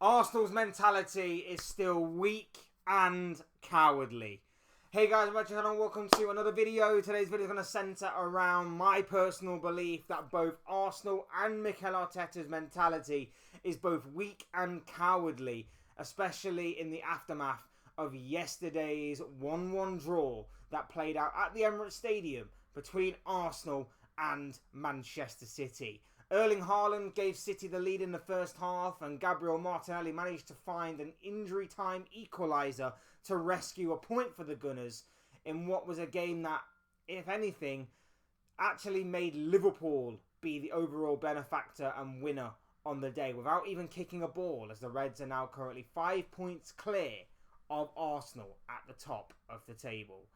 Arsenal's mentality is still weak and cowardly. Hey guys, welcome to another video. Today's video is going to centre around my personal belief that both Arsenal and Mikel Arteta's mentality is both weak and cowardly, especially in the aftermath of yesterday's 1-1 draw that played out at the Emirates Stadium between Arsenal and Manchester City. Erling Haaland gave City the lead in the first half, and Gabriel Martinelli managed to find an injury time equaliser to rescue a point for the Gunners in what was a game that, if anything, actually made Liverpool be the overall benefactor and winner on the day without even kicking a ball, as the Reds are now currently 5 points clear of Arsenal at the top of the table.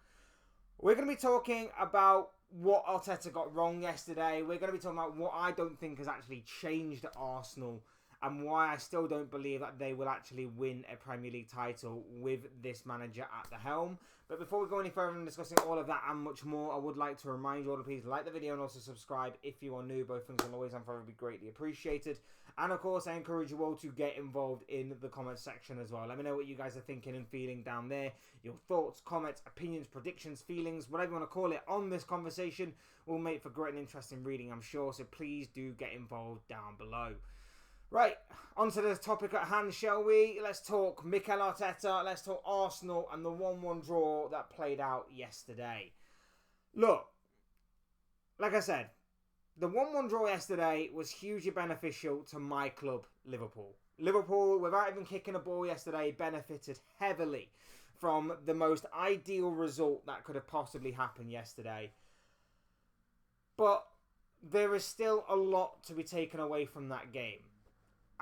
We're going to be talking about what Arteta got wrong yesterday. We're going to be talking about what I don't think has actually changed at Arsenal and why I still don't believe that they will actually win a Premier League title with this manager at the helm. But before we go any further in discussing all of that and much more, I would like to remind you all to please like the video and also subscribe if you are new. Both things will always and forever be greatly appreciated. And of course, I encourage you all to get involved in the comments section as well. Let me know what you guys are thinking and feeling down there. Your thoughts, comments, opinions, predictions, feelings, whatever you want to call it on this conversation will make for great and interesting reading, I'm sure. So please do get involved down below. Right, on to the topic at hand, shall we? Let's talk Mikel Arteta, let's talk Arsenal and the 1-1 draw that played out yesterday. Look, like I said, the 1-1 draw yesterday was hugely beneficial to my club, Liverpool. Liverpool, without even kicking a ball yesterday, benefited heavily from the most ideal result that could have possibly happened yesterday. But there is still a lot to be taken away from that game.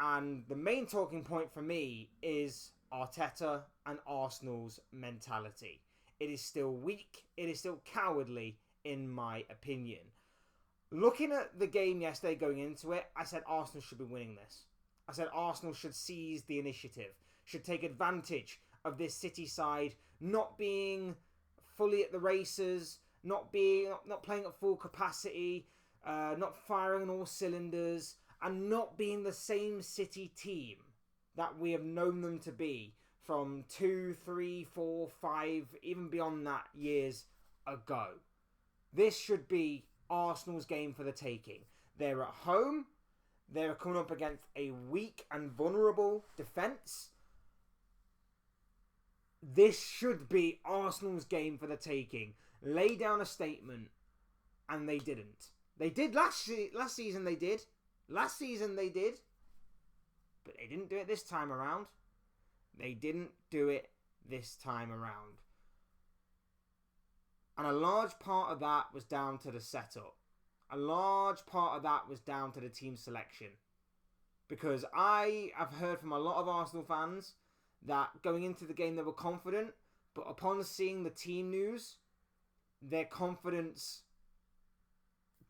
And the main talking point for me is Arteta and Arsenal's mentality. It is still weak. It is still cowardly, in my opinion. Looking at the game yesterday going into it, I said Arsenal should be winning this. I said Arsenal should seize the initiative, should take advantage of this City side not being fully at the races, not playing at full capacity, not firing on all cylinders, and not being the same City team that we have known them to be from 2, 3, 4, 5, even beyond that years ago. This should be Arsenal's game for the taking. They're at home. They're coming up against a weak and vulnerable defence. This should be Arsenal's game for the taking. Lay down a statement, and they didn't. They did last season, they did. Last season they did, but they didn't do it this time around. They didn't do it this time around. And a large part of that was down to the setup. A large part of that was down to the team selection. Because I have heard from a lot of Arsenal fans that going into the game they were confident, but upon seeing the team news, their confidence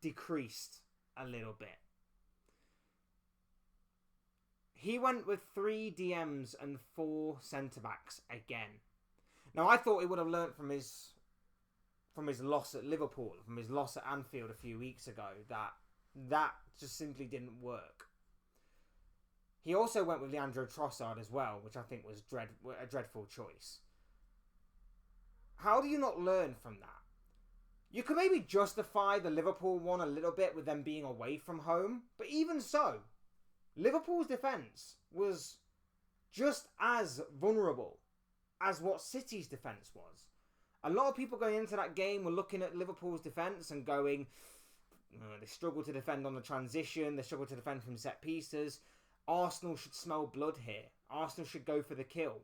decreased a little bit. He went with 3 DMs and 4 centre-backs again. Now, I thought he would have learnt from his loss at Liverpool, from his loss at Anfield a few weeks ago, that just simply didn't work. He also went with Leandro Trossard as well, which I think was a dreadful choice. How do you not learn from that? You could maybe justify the Liverpool one a little bit with them being away from home, but even so, Liverpool's defence was just as vulnerable as what City's defence was. A lot of people going into that game were looking at Liverpool's defence and going, they struggle to defend on the transition, they struggle to defend from set pieces. Arsenal should smell blood here. Arsenal should go for the kill.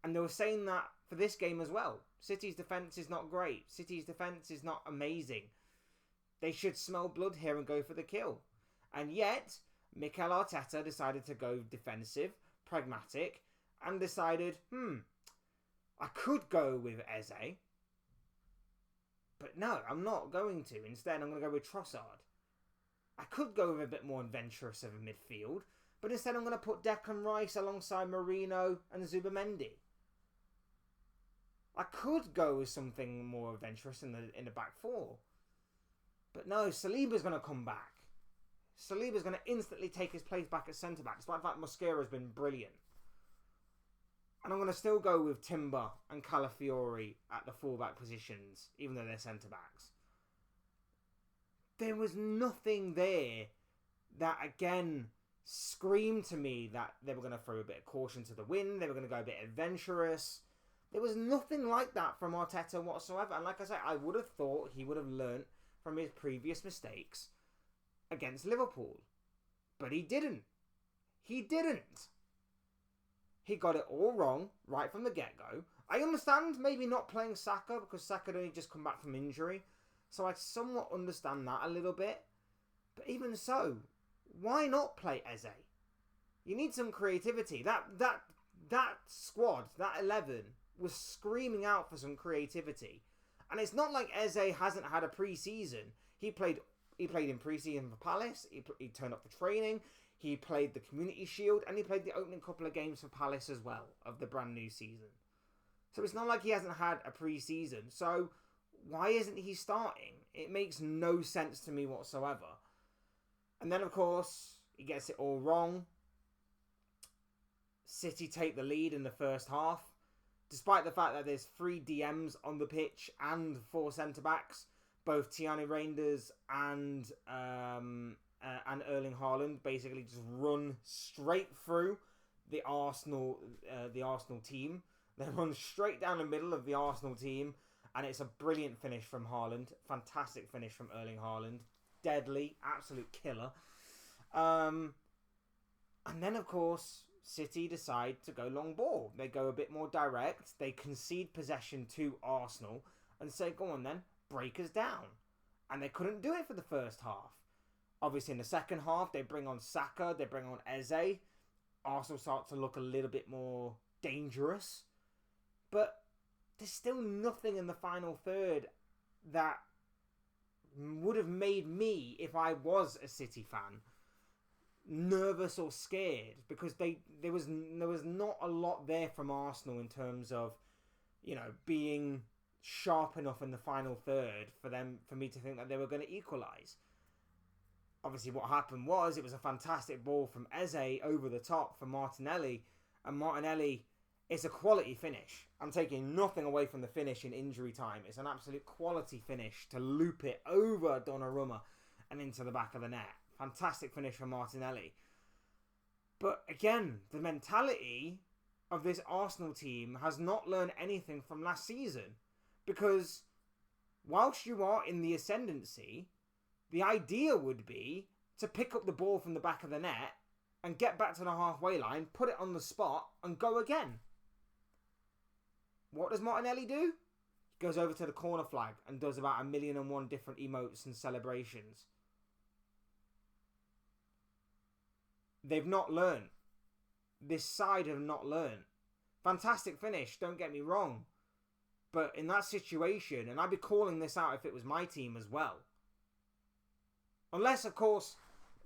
And they were saying that for this game as well. City's defence is not great. City's defence is not amazing. They should smell blood here and go for the kill. And yet, Mikel Arteta decided to go defensive, pragmatic, and decided, I could go with Eze, but no, I'm not going to. Instead, I'm going to go with Trossard. I could go with a bit more adventurous of a midfield, but instead I'm going to put Declan Rice alongside Marino and Zubamendi. I could go with something more adventurous in the back four, but no, Saliba's going to come back. Saliba's going to instantly take his place back at centre-back, despite the fact Mosquera has been brilliant. And I'm going to still go with Timber and Calafiori at the fullback positions, even though they're centre-backs. There was nothing there that, again, screamed to me that they were going to throw a bit of caution to the wind, they were going to go a bit adventurous. There was nothing like that from Arteta whatsoever. And like I said, I would have thought he would have learnt from his previous mistakes against Liverpool. But he didn't. He didn't. He got it all wrong right from the get-go. I understand maybe not playing Saka because Saka had only just come back from injury. So I somewhat understand that a little bit. But even so, why not play Eze? You need some creativity. That squad, that 11, was screaming out for some creativity. And it's not like Eze hasn't had a pre-season. He played in pre-season for Palace. He turned up for training. He played the Community Shield, and he played the opening couple of games for Palace as well of the brand new season. So it's not like he hasn't had a pre-season. So why isn't he starting? It makes no sense to me whatsoever. And then, of course, he gets it all wrong. City take the lead in the first half, despite the fact that there's 3 DMs on the pitch and 4 centre-backs. Both Tierney Reinders and Erling Haaland basically just run straight through the Arsenal team. They run straight down the middle of the Arsenal team, and it's a brilliant finish from Haaland. Fantastic finish from Erling Haaland. Deadly, absolute killer. And then, of course, City decide to go long ball. They go a bit more direct. They concede possession to Arsenal and say, go on then, break us down. And they couldn't do it for the first half. Obviously, in the second half, they bring on Saka, they bring on Eze. Arsenal start to look a little bit more dangerous. But there's still nothing in the final third that would have made me, if I was a City fan, nervous or scared, because there was not a lot there from Arsenal in terms of, being sharp enough in the final third for me to think that they were going to equalise. Obviously, what happened was it was a fantastic ball from Eze over the top for Martinelli, and Martinelli, it's a quality finish. I'm taking nothing away from the finish in injury time. It's an absolute quality finish to loop it over Donnarumma and into the back of the net. Fantastic finish from Martinelli. But again, the mentality of this Arsenal team has not learned anything from last season. Because whilst you are in the ascendancy, the idea would be to pick up the ball from the back of the net and get back to the halfway line, put it on the spot and go again. What does Martinelli do? He goes over to the corner flag and does about 1,000,001 different emotes and celebrations. They've not learned. This side have not learned. Fantastic finish, don't get me wrong. But in that situation, and I'd be calling this out if it was my team as well. Unless, of course,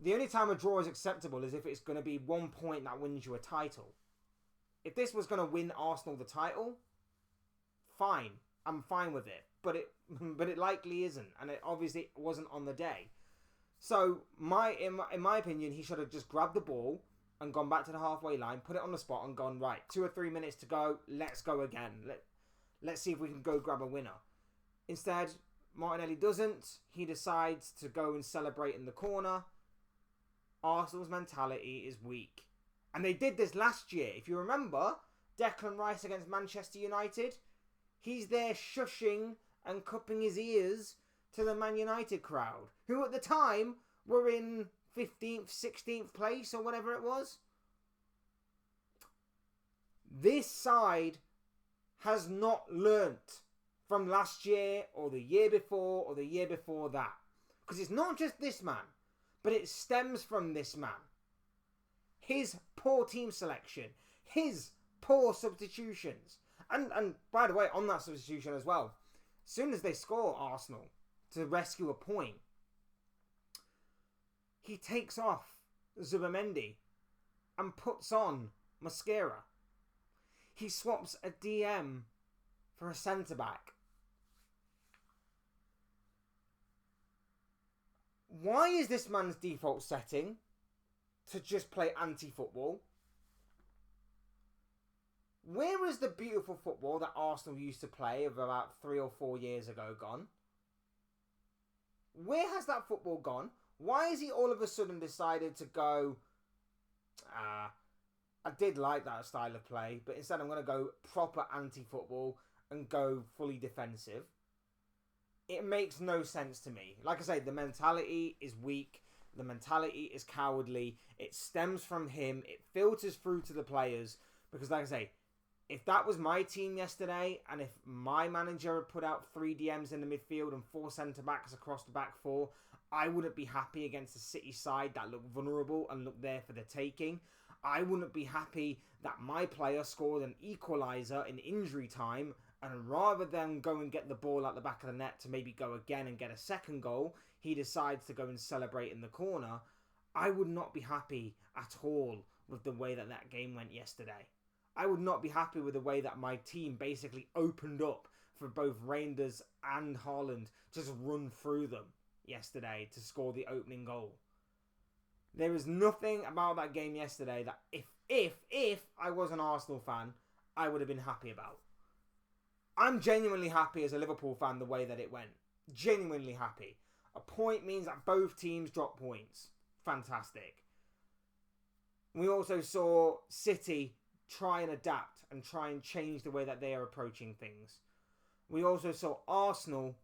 the only time a draw is acceptable is if it's going to be 1 point that wins you a title. If this was going to win Arsenal the title, fine. I'm fine with it. But it likely isn't. And it obviously wasn't on the day. So, in my opinion, he should have just grabbed the ball and gone back to the halfway line, put it on the spot and gone, right, 2 or 3 minutes to go, let's go again. Let's see if we can go grab a winner. Instead, Martinelli doesn't. He decides to go and celebrate in the corner. Arsenal's mentality is weak. And they did this last year. If you remember, Declan Rice against Manchester United, he's there shushing and cupping his ears to the Man United crowd, who at the time were in 15th, 16th place or whatever it was. This side has not learnt from last year or the year before that. Because it's not just this man, but it stems from this man. His poor team selection, his poor substitutions. And by the way, on that substitution as well, as soon as they score Arsenal to rescue a point, he takes off Zubimendi and puts on Mosquera. He swaps a DM for a centre-back. Why is this man's default setting to just play anti-football? Where is the beautiful football that Arsenal used to play of about 3 or 4 years ago gone? Where has that football gone? Why has he all of a sudden decided to go, I did like that style of play, but instead I'm going to go proper anti-football and go fully defensive? It makes no sense to me. Like I say, the mentality is weak. The mentality is cowardly. It stems from him. It filters through to the players. Because like I say, if that was my team yesterday, and if my manager had put out 3 DMs in the midfield and 4 centre-backs across the back 4, I wouldn't be happy against the City side that looked vulnerable and looked there for the taking. I wouldn't be happy that my player scored an equaliser in injury time, and rather than go and get the ball at the back of the net to maybe go again and get a second goal, he decides to go and celebrate in the corner. I would not be happy at all with the way that that game went yesterday. I would not be happy with the way that my team basically opened up for both Reinders and Haaland to just run through them yesterday to score the opening goal. There is nothing about that game yesterday that if I was an Arsenal fan, I would have been happy about. I'm genuinely happy as a Liverpool fan the way that it went. Genuinely happy. A point means that both teams drop points. Fantastic. We also saw City try and adapt and try and change the way that they are approaching things. We also saw Arsenal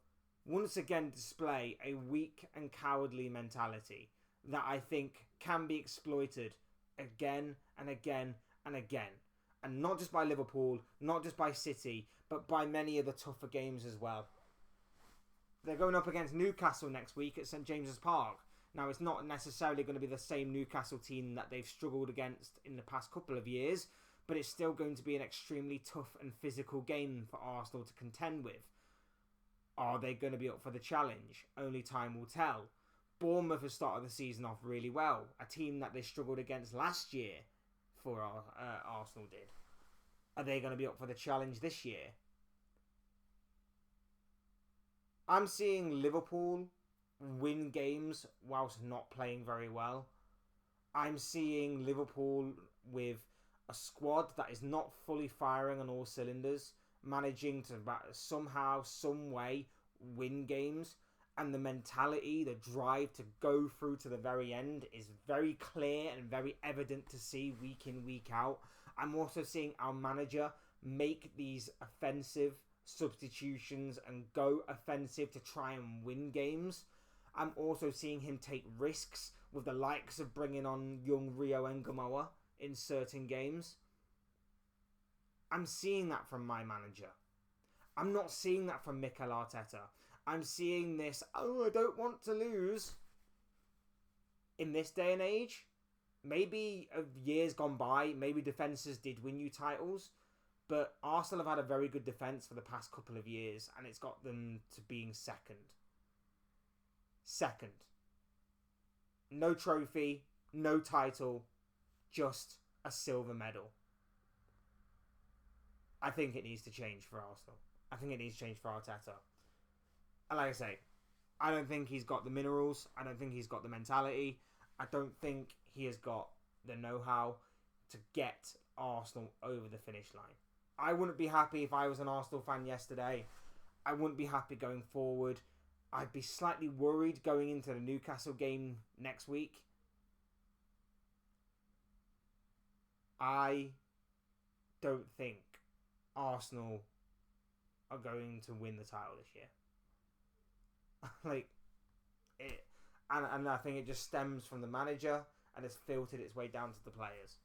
once again display a weak and cowardly mentality that I think can be exploited again and again and again. And not just by Liverpool, not just by City, but by many of the tougher games as well. They're going up against Newcastle next week at St James's Park. Now, it's not necessarily going to be the same Newcastle team that they've struggled against in the past couple of years, but it's still going to be an extremely tough and physical game for Arsenal to contend with. Are they going to be up for the challenge? Only time will tell. Bournemouth has started the season off really well. A team that they struggled against last year, for Arsenal did. Are they going to be up for the challenge this year? I'm seeing Liverpool win games whilst not playing very well. I'm seeing Liverpool with a squad that is not fully firing on all cylinders, managing to somehow, some way win games. And the mentality, the drive to go through to the very end is very clear and very evident to see week in, week out. I'm also seeing our manager make these offensive substitutions and go offensive to try and win games. I'm also seeing him take risks with the likes of bringing on young Rio Engamoa in certain games. I'm seeing that from my manager. I'm not seeing that from Mikel Arteta. I'm seeing this, I don't want to lose. In this day and age, maybe of years gone by, maybe defences did win you titles, but Arsenal have had a very good defence for the past couple of years, and it's got them to being second. Second. No trophy, no title, just a silver medal. I think it needs to change for Arsenal. I think it needs to change for Arteta. And like I say, I don't think he's got the minerals. I don't think he's got the mentality. I don't think he has got the know-how to get Arsenal over the finish line. I wouldn't be happy if I was an Arsenal fan yesterday. I wouldn't be happy going forward. I'd be slightly worried going into the Newcastle game next week. I don't think Arsenal are going to win the title this year. And I think it just stems from the manager and has filtered its way down to the players.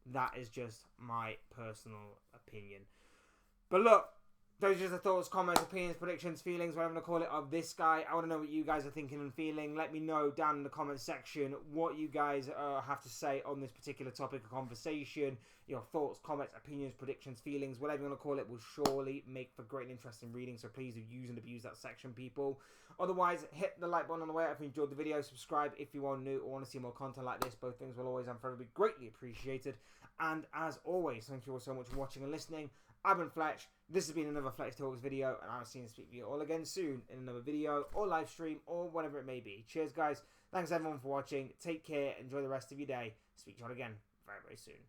That is just my personal opinion. But look, those are just the thoughts, comments, opinions, predictions, feelings, whatever you want to call it, of this guy. I want to know what you guys are thinking and feeling. Let me know down in the comment section what you guys have to say on this particular topic of conversation. Your thoughts, comments, opinions, predictions, feelings, whatever you want to call it, will surely make for great and interesting reading. So please do use and abuse that section, people. Otherwise, hit the like button on the way if you enjoyed the video. Subscribe if you are new or want to see more content like this. Both things will always and forever be greatly appreciated. And as always, thank you all so much for watching and listening. I've been Fletch. This has been another Fletch Talks video, and I'll see you and speak to you all again soon in another video or live stream or whatever it may be. Cheers, guys. Thanks everyone for watching. Take care. Enjoy the rest of your day. Speak to you all again very, very soon.